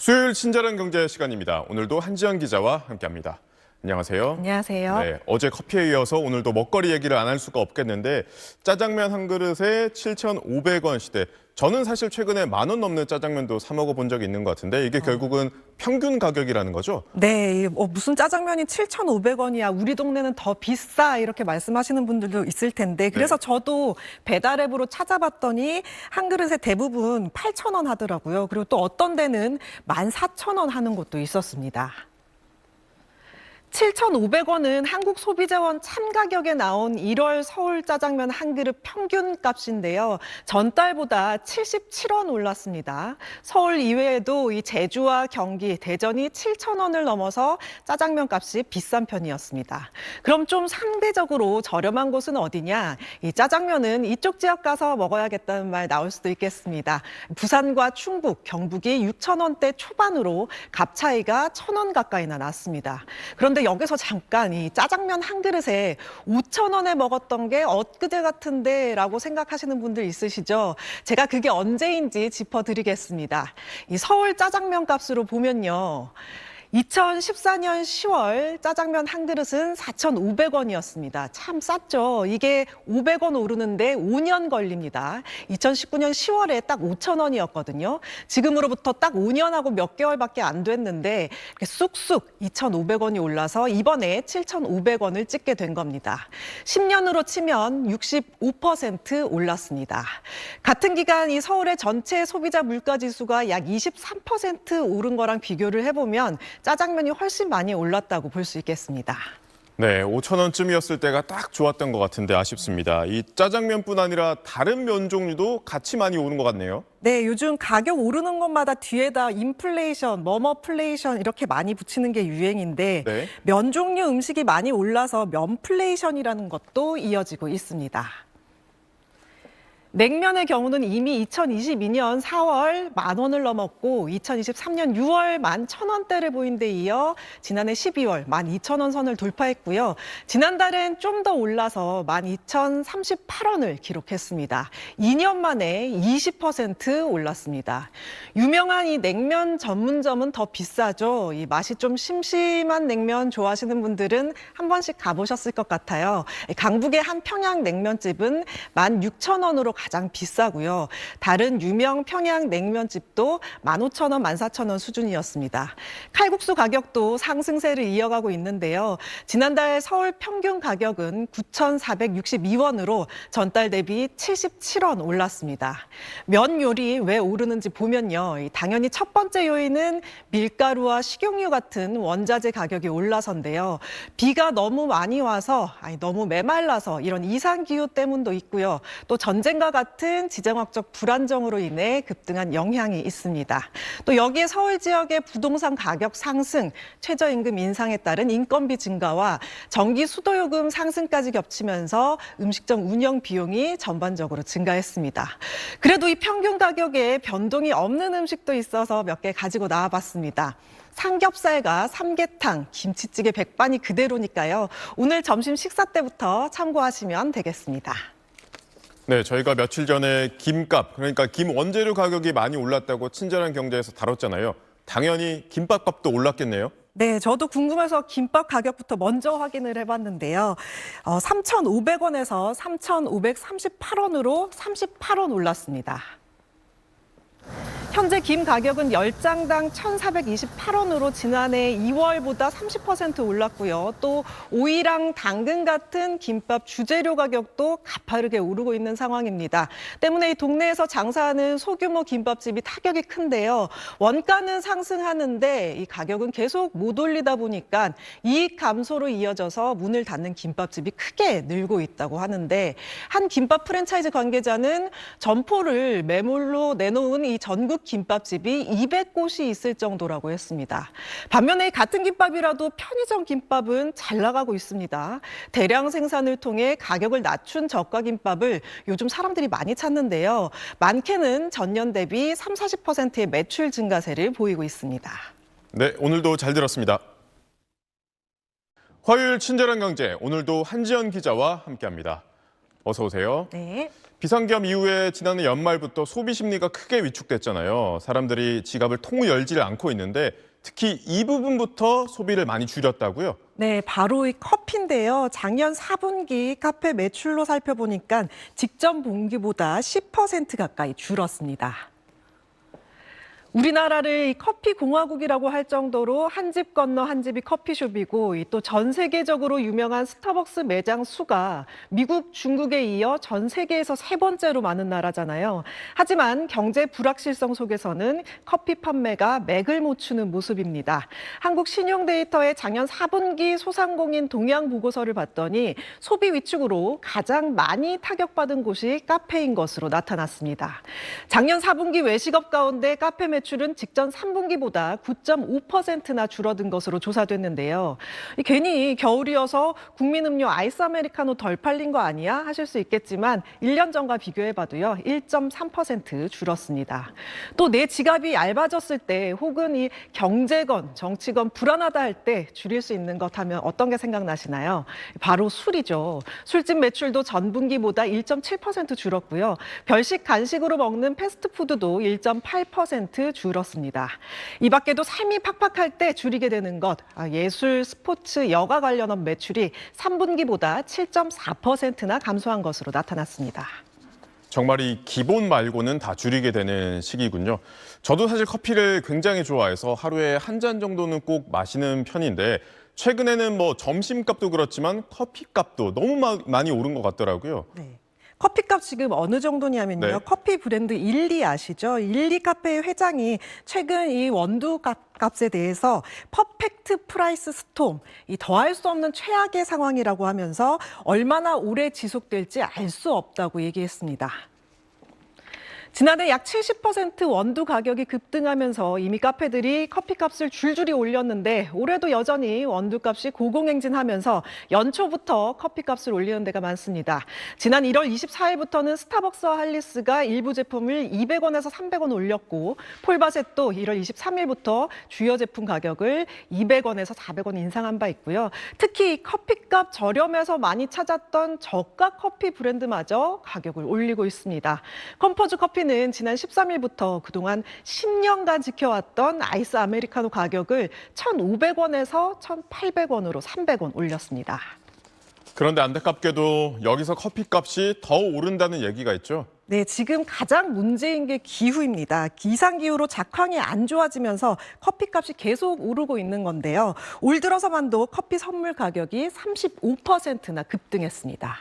수요일 친절한 경제 시간입니다. 오늘도 한지연 기자와 함께합니다. 안녕하세요. 안녕하세요. 네, 어제 커피에 이어서 오늘도 먹거리 얘기를 안 할 수가 없겠는데 짜장면 한 그릇에 7,500원 시대. 저는 사실 최근에 10,000원 넘는 짜장면도 사 먹어본 적이 있는 것 같은데 이게 결국은 평균 가격이라는 거죠? 네, 무슨 짜장면이 7,500원이야. 우리 동네는 더 비싸. 이렇게 말씀하시는 분들도 있을 텐데. 그래서 저도 배달 앱으로 찾아봤더니 한 그릇에 대부분 8,000원 하더라고요. 그리고 또 어떤 데는 14,000원 하는 곳도 있었습니다. 7,500원은 한국소비자원 참가격에 나온 1월 서울 짜장면 한 그릇 평균 값인데요. 전달보다 77원 올랐습니다. 서울 이외에도 이 제주와 경기, 대전이 7,000원을 넘어서 짜장면 값이 비싼 편이었습니다. 그럼 좀 상대적으로 저렴한 곳은 어디냐? 이 짜장면은 이쪽 지역 가서 먹어야겠다는 말 나올 수도 있겠습니다. 부산과 충북, 경북이 6,000원대 초반으로 값 차이가 1,000원 가까이나 났습니다. 그런데 여기서 잠깐 이 짜장면 한 그릇에 5,000원에 먹었던 게 엊그제 같은데 라고 생각하시는 분들 있으시죠? 제가 그게 언제인지 짚어드리겠습니다. 이 서울 짜장면 값으로 보면요. 2014년 10월 짜장면 한 그릇은 4,500원이었습니다. 참 쌌죠. 이게 500원 오르는데 5년 걸립니다. 2019년 10월에 딱 5,000원이었거든요. 지금으로부터 딱 5년하고 몇 개월밖에 안 됐는데 쑥쑥 2,500원이 올라서 이번에 7,500원을 찍게 된 겁니다. 10년으로 치면 65% 올랐습니다. 같은 기간 이 서울의 전체 소비자 물가지수가 약 23% 오른 거랑 비교를 해보면 짜장면이 훨씬 많이 올랐다고 볼 수 있겠습니다. 네, 5,000원쯤이었을 때가 딱 좋았던 것 같은데 아쉽습니다. 이 짜장면뿐 아니라 다른 면 종류도 같이 많이 오른 것 같네요. 네, 요즘 가격 오르는 것마다 뒤에다 인플레이션, 뭐뭐플레이션 이렇게 많이 붙이는 게 유행인데 네. 면 종류 음식이 많이 올라서 면플레이션이라는 것도 이어지고 있습니다. 냉면의 경우는 이미 2022년 4월 10,000원을 넘었고 2023년 6월 11,000원대를 보인 데 이어 지난해 12월 12,000원 선을 돌파했고요. 지난달엔 좀 더 올라서 12,038원을 기록했습니다. 2년 만에 20% 올랐습니다. 유명한 이 냉면 전문점은 더 비싸죠. 이 맛이 좀 심심한 냉면 좋아하시는 분들은 한 번씩 가보셨을 것 같아요. 강북의 한 평양 냉면집은 16,000원으로 가장 비싸고요. 다른 유명 평양 냉면집도 15,000원, 14,000원 수준이었습니다. 칼국수 가격도 상승세를 이어가고 있는데요. 지난달 서울 평균 가격은 9,462원으로 전달 대비 77원 올랐습니다. 면 요리 왜 오르는지 보면요. 당연히 첫 번째 요인은 밀가루와 식용유 같은 원자재 가격이 올라서인데요. 비가 너무 많이 와서, 너무 메말라서 이런 이상기후 때문도 있고요. 또 전쟁과 같은 지정학적 불안정으로 인해 급등한 영향이 있습니다. 또 여기에 서울 지역의 부동산 가격 상승, 최저임금 인상에 따른 인건비 증가와 전기 수도요금 상승까지 겹치면서 음식점 운영 비용이 전반적으로 증가했습니다. 그래도 이 평균 가격에 변동이 없는 음식도 있어서 몇 개 가지고 나와봤습니다. 삼겹살과 삼계탕, 김치찌개 백반이 그대로니까요. 오늘 점심 식사 때부터 참고하시면 되겠습니다. 네, 저희가 며칠 전에 김값, 그러니까 김 원재료 가격이 많이 올랐다고 친절한 경제에서 다뤘잖아요. 당연히 김밥 값도 올랐겠네요. 네, 저도 궁금해서 김밥 가격부터 먼저 확인을 해봤는데요. 3,500원에서 3,538원으로 38원 올랐습니다. 현재 김 가격은 10장당 1,428원으로 지난해 2월보다 30% 올랐고요. 또 오이랑 당근 같은 김밥 주재료 가격도 가파르게 오르고 있는 상황입니다. 때문에 이 동네에서 장사하는 소규모 김밥집이 타격이 큰데요. 원가는 상승하는데 이 가격은 계속 못 올리다 보니까 이익 감소로 이어져서 문을 닫는 김밥집이 크게 늘고 있다고 하는데 한 김밥 프랜차이즈 관계자는 점포를 매물로 내놓은 이 전국 김밥집이 200곳이 있을 정도라고 했습니다. 반면에 같은 김밥이라도 편의점 김밥은 잘 나가고 있습니다. 대량 생산을 통해 가격을 낮춘 저가 김밥을 요즘 사람들이 많이 찾는데요. 많게는 전년 대비 30~40%의 매출 증가세를 보이고 있습니다. 네, 오늘도 잘 들었습니다. 화요일 친절한 경제, 오늘도 한지연 기자와 함께합니다. 어서 오세요. 네. 비상겸 이후에 지난해 연말부터 소비 심리가 크게 위축됐잖아요. 사람들이 지갑을 통을 열지를 않고 있는데 특히 이 부분부터 소비를 많이 줄였다고요? 네, 바로 이 커피인데요. 작년 4분기 카페 매출로 살펴보니까 직전 분기보다 10% 가까이 줄었습니다. 우리나라를 이 커피 공화국이라고 할 정도로 한 집 건너 한 집이 커피숍이고 또 전 세계적으로 유명한 스타벅스 매장 수가 미국, 중국에 이어 전 세계에서 세 번째로 많은 나라잖아요. 하지만 경제 불확실성 속에서는 커피 판매가 맥을 못 추는 모습입니다. 한국 신용데이터의 작년 4분기 소상공인 동향 보고서를 봤더니 소비 위축으로 가장 많이 타격받은 곳이 카페인 것으로 나타났습니다. 작년 4분기 외식업 가운데 카페 매출은 직전 3분기보다 9.5%나 줄어든 것으로 조사됐는데요. 괜히 겨울이어서 국민음료 아이스 아메리카노 덜 팔린 거 아니야? 하실 수 있겠지만 1년 전과 비교해봐도요. 1.3% 줄었습니다. 또 내 지갑이 얇아졌을 때 혹은 이 경제건 정치건 불안하다 할 때 줄일 수 있는 것 하면 어떤 게 생각나시나요? 바로 술이죠. 술집 매출도 전분기보다 1.7% 줄었고요. 별식 간식으로 먹는 패스트푸드도 1.8% 줄었습니다. 이 밖에도 삶이 팍팍할 때 줄이게 되는 것, 예술, 스포츠, 여가 관련업 매출이 3분기보다 7.4%나 감소한 것으로 나타났습니다. 정말 이 기본 말고는 다 줄이게 되는 시기군요. 저도 사실 커피를 굉장히 좋아해서 하루에 한 잔 정도는 꼭 마시는 편인데 최근에는 뭐 점심값도 그렇지만 커피값도 너무 많이 오른 것 같더라고요. 네. 커피값 지금 어느 정도냐면요. 네. 커피 브랜드 일리 아시죠? 일리 카페의 회장이 최근 이 원두 값에 대해서 퍼펙트 프라이스 스톰, 이 더할 수 없는 최악의 상황이라고 하면서 얼마나 오래 지속될지 알 수 없다고 얘기했습니다. 지난해 약 70% 원두 가격이 급등하면서 이미 카페들이 커피값을 줄줄이 올렸는데 올해도 여전히 원두값이 고공행진하면서 연초부터 커피값을 올리는 데가 많습니다. 지난 1월 24일부터는 스타벅스와 할리스가 일부 제품을 200원에서 300원 올렸고 폴바셋도 1월 23일부터 주요 제품 가격을 200원에서 400원 인상한 바 있고요. 특히 커피값 저렴해서 많이 찾았던 저가 커피 브랜드마저 가격을 올리고 있습니다. 컴포즈 커피는 지난 13일부터 그동안 10년간 지켜왔던 아이스 아메리카노 가격을 1,500원에서 1,800원으로 300원 올렸습니다. 그런데 안타깝게도 여기서 커피값이 더 오른다는 얘기가 있죠. 네, 지금 가장 문제인 게 기후입니다. 기상기후로 작황이 안 좋아지면서 커피값이 계속 오르고 있는 건데요. 올 들어서만도 커피 선물 가격이 35%나 급등했습니다.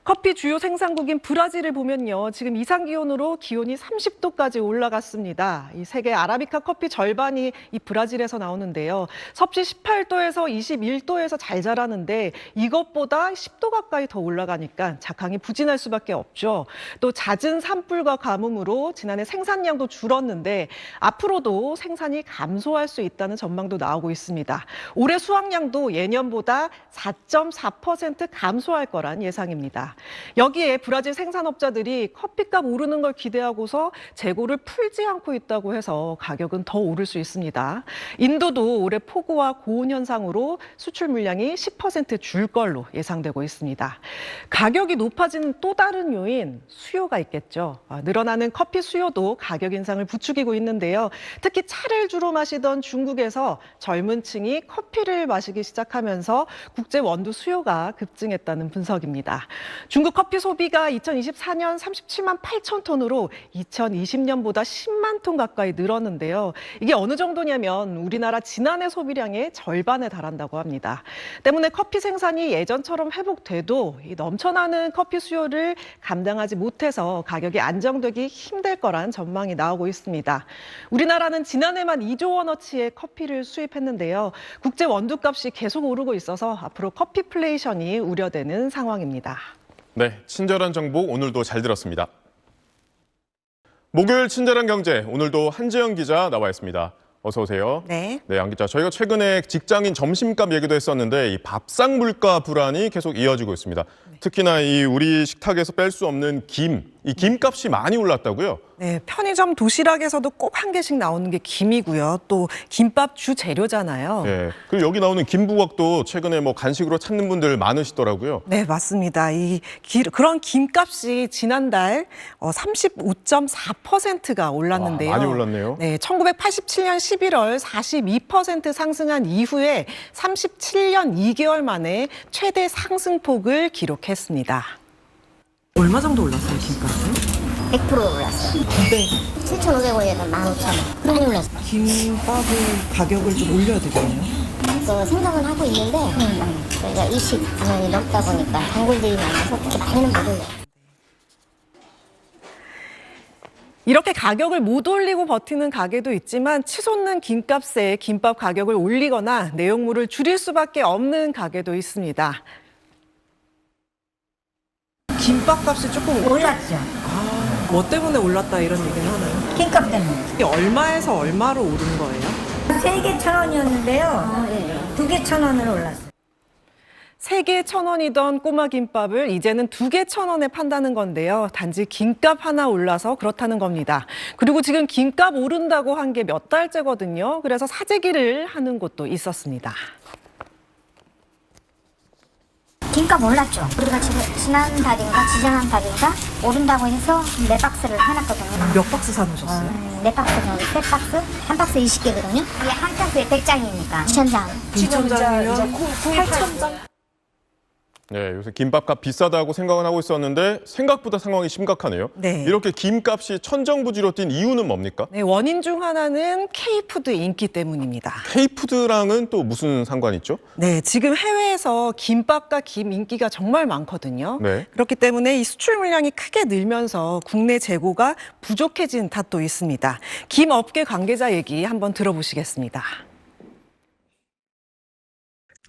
커피 주요 생산국인 브라질을 보면요. 지금 이상기온으로 기온이 30도까지 올라갔습니다. 이 세계 아라비카 커피 절반이 이 브라질에서 나오는데요. 섭씨 18도에서 21도에서 잘 자라는데 이것보다 10도 가까이 더 올라가니까 작황이 부진할 수밖에 없죠. 또 잦은 산불과 가뭄으로 지난해 생산량도 줄었는데 앞으로도 생산이 감소할 수 있다는 전망도 나오고 있습니다. 올해 수확량도 예년보다 4.4% 감소할 거란 예상입니다. 여기에 브라질 생산업자들이 커피값 오르는 걸 기대하고서 재고를 풀지 않고 있다고 해서 가격은 더 오를 수 있습니다. 인도도 올해 폭우와 고온 현상으로 수출 물량이 10% 줄 걸로 예상되고 있습니다. 가격이 높아지는 또 다른 요인, 수요가 있겠죠. 늘어나는 커피 수요도 가격 인상을 부추기고 있는데요. 특히 차를 주로 마시던 중국에서 젊은 층이 커피를 마시기 시작하면서 국제 원두 수요가 급증했다는 분석입니다. 중국 커피 소비가 2024년 37만 8천 톤으로 2020년보다 10만 톤 가까이 늘었는데요. 이게 어느 정도냐면 우리나라 지난해 소비량의 절반에 달한다고 합니다. 때문에 커피 생산이 예전처럼 회복돼도 이 넘쳐나는 커피 수요를 감당하지 못해서 가격이 안정되기 힘들 거란 전망이 나오고 있습니다. 우리나라는 지난해만 2조 원어치의 커피를 수입했는데요. 국제 원두값이 계속 오르고 있어서 앞으로 커피플레이션이 우려되는 상황입니다. 네, 친절한 정보 오늘도 잘 들었습니다. 목요일 친절한 경제, 오늘도 한지영 기자 나와 있습니다. 어서 오세요. 네. 네, 안 기자. 저희가 최근에 직장인 점심값 얘기도 했었는데 이 밥상 물가 불안이 계속 이어지고 있습니다. 특히나 이 우리 식탁에서 뺄 수 없는 김, 이 김값이 많이 올랐다고요? 네, 편의점 도시락에서도 꼭 한 개씩 나오는 게 김이고요. 또 김밥 주 재료잖아요. 예. 그리고 여기 나오는 김부각도 최근에 뭐 간식으로 찾는 분들 많으시더라고요. 네, 맞습니다. 그런 김값이 지난달 35.4%가 올랐는데요. 와, 많이 올랐네요. 네, 1987년 11월 42% 상승한 이후에 37년 2개월 만에 최대 상승폭을 기록했습니다. 얼마 정도 올랐어요, 김값은? 100% 올랐어요. 네. 7,500원에서 15,000원. 많이 올랐어요. 김밥을 가격을 좀 올려야 되겠네요. 그 생각은 하고 있는데 저희가 20년이 넘다 보니까 단골들이 많아서 그렇게 많이는 못 올려요. 이렇게 가격을 못 올리고 버티는 가게도 있지만 치솟는 김값에 김밥 가격을 올리거나 내용물을 줄일 수밖에 없는 가게도 있습니다. 김밥 값이 조금 올랐죠. 뭐 때문에 올랐다 이런 얘기는 하나요? 김값 때문에. 이게 얼마에서 얼마로 오른 거예요? 3개 1,000원이었는데요. 2개 1,000원으로 올랐어요. 3개 1,000원이던 꼬마 김밥을 이제는 2개 1,000원에 판다는 건데요. 단지 김값 하나 올라서 그렇다는 겁니다. 그리고 지금 김값 오른다고 한 게 몇 달째거든요. 그래서 사재기를 하는 곳도 있었습니다. 김값 올랐죠. 우리가 지난달인가 오른다고 해서 4박스를 해놨거든요. 몇 박스 사놓으셨어요? 4박스 정도, 3박스? 한 박스 20개거든요. 이게 한 박스에 100장이니까 2,000장. 2,000장이면 8,000장? 네, 요새 김밥값 비싸다고 생각은 하고 있었는데 생각보다 상황이 심각하네요. 네. 이렇게 김값이 천정부지로 뛴 이유는 뭡니까? 네, 원인 중 하나는 K푸드 인기 때문입니다. K푸드랑은 또 무슨 상관이 있죠? 네, 지금 해외에서 김밥과 김 인기가 정말 많거든요. 네. 그렇기 때문에 이 수출 물량이 크게 늘면서 국내 재고가 부족해진 탓도 있습니다. 김 업계 관계자 얘기 한번 들어보시겠습니다.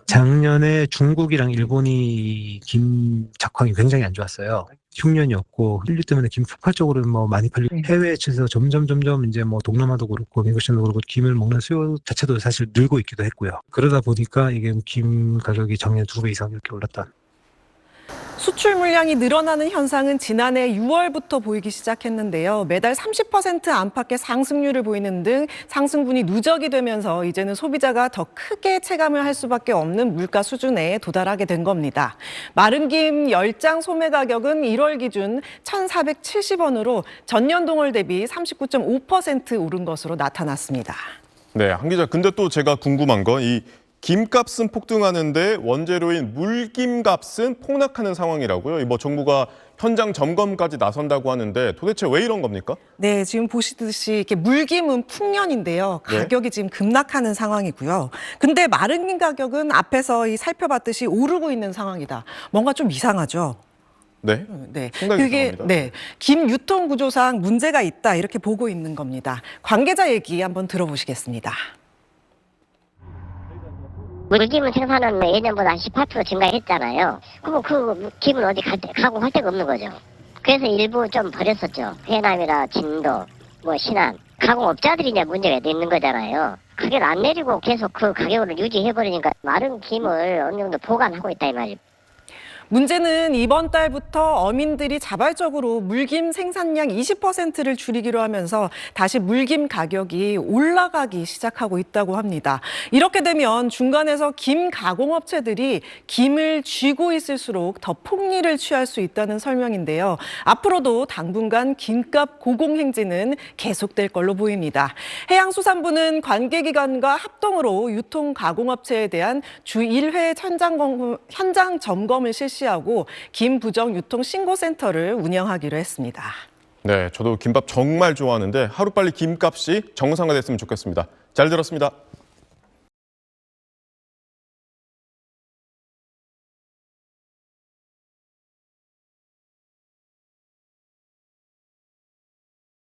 작년에 중국이랑 일본이 김 작황이 굉장히 안 좋았어요. 흉년이었고 인류 때문에 김 폭발적으로 뭐 많이 팔리고 해외에서 점점 이제 뭐 동남아도 그렇고 미국 시장도 그렇고 김을 먹는 수요 자체도 사실 늘고 있기도 했고요. 그러다 보니까 이게 김 가격이 작년 2배 이상 이렇게 올랐다. 수출 물량이 늘어나는 현상은 지난해 6월부터 보이기 시작했는데요. 매달 30% 안팎의 상승률을 보이는 등 상승분이 누적이 되면서 이제는 소비자가 더 크게 체감을 할 수밖에 없는 물가 수준에 도달하게 된 겁니다. 마른 김 10장 소매 가격은 1월 기준 1,470원으로 전년 동월 대비 39.5% 오른 것으로 나타났습니다. 네, 한 기자. 근데 또 제가 궁금한 건 이 김값은 폭등하는데 원재료인 물김값은 폭락하는 상황이라고요. 뭐 정부가 현장 점검까지 나선다고 하는데 도대체 왜 이런 겁니까? 네, 지금 보시듯이 이렇게 물김은 풍년인데요. 가격이 지금 급락하는 상황이고요. 근데 마른 김 가격은 앞에서 살펴봤듯이 오르고 있는 상황이다. 뭔가 좀 이상하죠? 네. 네, 생각이 그게 이상합니다. 김 유통 구조상 문제가 있다 이렇게 보고 있는 겁니다. 관계자 얘기 한번 들어보시겠습니다. 물김은 생산은 예년보다 한 18% 증가했잖아요. 그럼 그 김은 어디 가공할 데가 없는 거죠. 그래서 일부 좀 버렸었죠. 해남이나 진도, 신안. 가공업자들이 이제 문제가 있는 거잖아요. 가격 안 내리고 계속 그 가격을 유지해버리니까 마른 김을 어느 정도 보관하고 있다 이 말이에요. 문제는 이번 달부터 어민들이 자발적으로 물김 생산량 20%를 줄이기로 하면서 다시 물김 가격이 올라가기 시작하고 있다고 합니다. 이렇게 되면 중간에서 김 가공업체들이 김을 쥐고 있을수록 더 폭리를 취할 수 있다는 설명인데요. 앞으로도 당분간 김값 고공행진은 계속될 걸로 보입니다. 해양수산부는 관계기관과 합동으로 유통가공업체에 대한 주 1회 현장 점검을 실시하고 김 부정 유통 신고센터를 운영하기로 했습니다. 네, 저도 김밥 정말 좋아하는데 하루빨리 김값이 정상화됐으면 좋겠습니다. 잘 들었습니다.